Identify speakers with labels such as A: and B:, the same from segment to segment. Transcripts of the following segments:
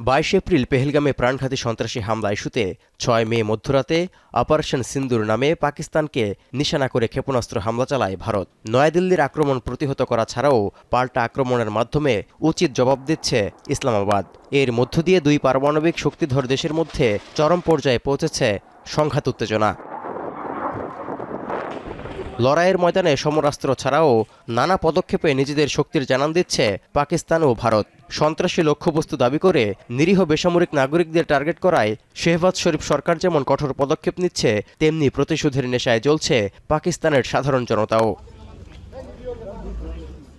A: 22 April পেহেলগামে প্রাণঘাতী সন্ত্রাসী হামলা ইস্যুতে 6 মে মধ্যরাতে অপারেশন সিন্দুর নামে পাকিস্তানকে নিশানা করে ক্ষেপণাস্ত্র হামলা চালায় ভারত। নয়াদিল্লির আক্রমণ প্রতিহত করা ছাড়াও পাল্টা আক্রমণের মাধ্যমে উচিত জবাব দিচ্ছে ইসলামাবাদ। এর মধ্য দিয়ে দুই পারমাণবিক শক্তিধর দেশের মধ্যে চরম পর্যায়ে পৌঁছেছে সংঘাত উত্তেজনা। লড়াইয়ের ময়দানে সমরাস্ত্র ছাড়াও নানা পদক্ষেপে নিজেদের শক্তির জানান দিচ্ছে পাকিস্তান ও ভারত। সন্ত্রাসী লক্ষ্যবস্তু দাবি করে নিরীহ বেসামরিক নাগরিকদের টার্গেট করায় শেহবাজ শরীফ সরকার যেমন কঠোর পদক্ষেপ নিচ্ছে, তেমনি প্রতিশোধের নেশায় জ্বলছে পাকিস্তানের সাধারণ জনতাও।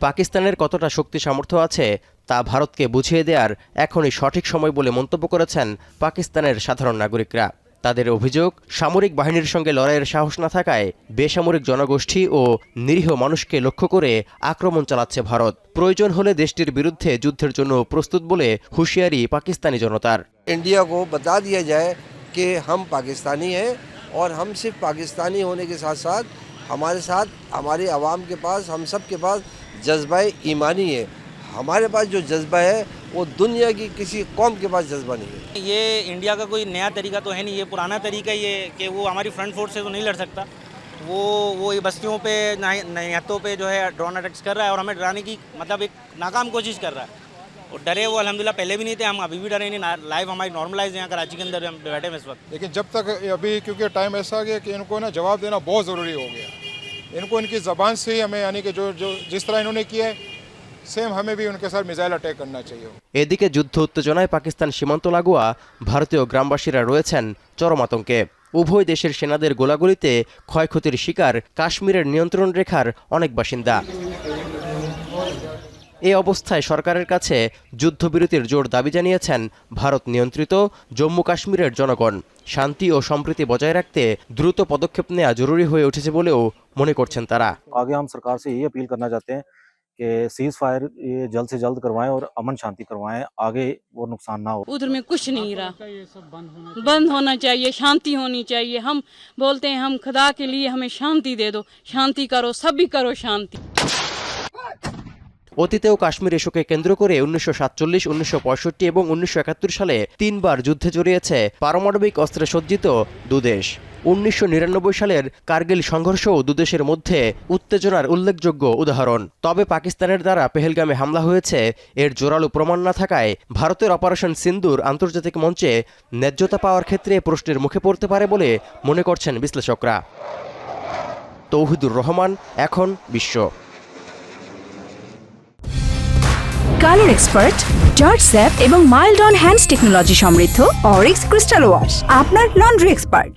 A: পাকিস্তানের কতটা শক্তি সামর্থ্য আছে তা ভারতকে বুঝিয়ে দেওয়ার এখনই সঠিক সময় বলে মন্তব্য করেছেন পাকিস্তানের সাধারণ নাগরিকরা। তাদের অভিযোগ, সামরিক বাহিনীর সঙ্গে লড়াইয়ের সাহস না থাকায় বেসামরিক জনগোষ্ঠী ও নিরীহ মানুষকে লক্ষ্য করে আক্রমণ চালাচ্ছে ভারত। প্রয়োজন হলে দেশটির বিরুদ্ধে যুদ্ধের জন্য প্রস্তুত বলে হুঁশিয়ারি পাকিস্তানি জনতার।
B: इंडिया को बता दिया जाए कि हम पाकिस्तानी हैं और हम सिर्फ पाकिस्तानी होने के साथ साथ हमारे आवाम के पास, हम सब के पास जज्बा ईमानी है। हमारे पास जो जज्बा है वो दुनिया की किसी कौम के पास जज्बा नहीं है।
C: ये इंडिया का कोई नया तरीका तो है नहीं, ये पुराना तरीका ही है कि वो हमारी फ्रंट फोर्स से तो नहीं लड़ सकता। वो ये बस्तियों पे, निहत्तों पे जो है ड्रोन अटैक्स कर रहा है और हमें डराने की मतलब एक नाकाम कोशिश कर रहा है। और डरे वो अल्हम्दुलिल्लाह पहले भी नहीं थे, हम अभी भी डरे नहीं। लाइफ हमारी नॉर्मलाइज यहाँ कराची के अंदर हम बैठे हैं इस वक्त।
D: लेकिन जब तक अभी क्योंकि टाइम ऐसा आ गया कि इनको ना जवाब देना बहुत ज़रूरी हो गया। इनको इनकी ज़बान से ही हमें यानी कि जो जिस तरह इन्होंने किया है सेम हमें भी उनके साथ मिसाइल अटैक करना चाहिए।
A: এদিকে যুদ্ধ উত্তেজনায় পাকিস্তান সীমান্ত লাগোয়া ভারতীয় গ্রামবাসীরা রয়েছেন চরম আতঙ্কে। উভয় দেশের সেনাদের গোলাগুলিতে ক্ষয়ক্ষতির শিকার কাশ্মীরের নিয়ন্ত্রণ রেখার অনেক বাসিন্দা। এই অবস্থায় সরকারের কাছে যুদ্ধবিরতির জোর দাবি জানিয়েছেন ভারত নিয়ন্ত্রিত জম্মু কাশ্মীরের জনগণ। শান্তি ও সম্প্রীতি বজায় রাখতে দ্রুত পদক্ষেপ নেওয়া জরুরি হয়ে উঠেছে বলেও মনে করছেন তারা।
E: आगे हम सरकार से यही अपील करना चाहते हैं कि सीज फायर ये जल्द से जल्द करवाएं और अमन शांति करवाएं, आगे वो नुकसान ना हो।
F: उधर में कुछ नहीं रहा, बंद होना चाहिए, शांति होनी चाहिए। हम बोलते हैं हम खुदा के लिए हमें शांति दे दो, शांति करो, सभी करो शांति।
A: অতীতেও কাশ্মীর ইস্যুকে কেন্দ্র করে 1947, 1965 এবং 1971 সালে 3 বার যুদ্ধে জড়িয়েছে পারমাণবিক অস্ত্রে সজ্জিত দুদেশ। 1999 সালের কার্গিল সংঘর্ষও দুদেশের মধ্যে উত্তেজনার উল্লেখযোগ্য উদাহরণ। তবে পাকিস্তানের দ্বারা পেহেলগামে হামলা হয়েছে এর জোরালো প্রমাণ না থাকায় ভারতের অপারেশন সিন্দুর আন্তর্জাতিক মঞ্চে ন্যায্যতা পাওয়ার ক্ষেত্রে প্রশ্নের মুখে পড়তে পারে বলে মনে করছেন বিশ্লেষকরা। তৌহিদুর রহমান, এখন বিশ্ব।
G: কালার এক্সপার্ট, জর্জ স্যাপ এবং মাইল্ড অন হ্যান্ডস টেকনোলজি সমৃদ্ধ অরিক্স ক্রিস্টাল ওয়াশ আপনার লন্ড্রি এক্সপার্ট।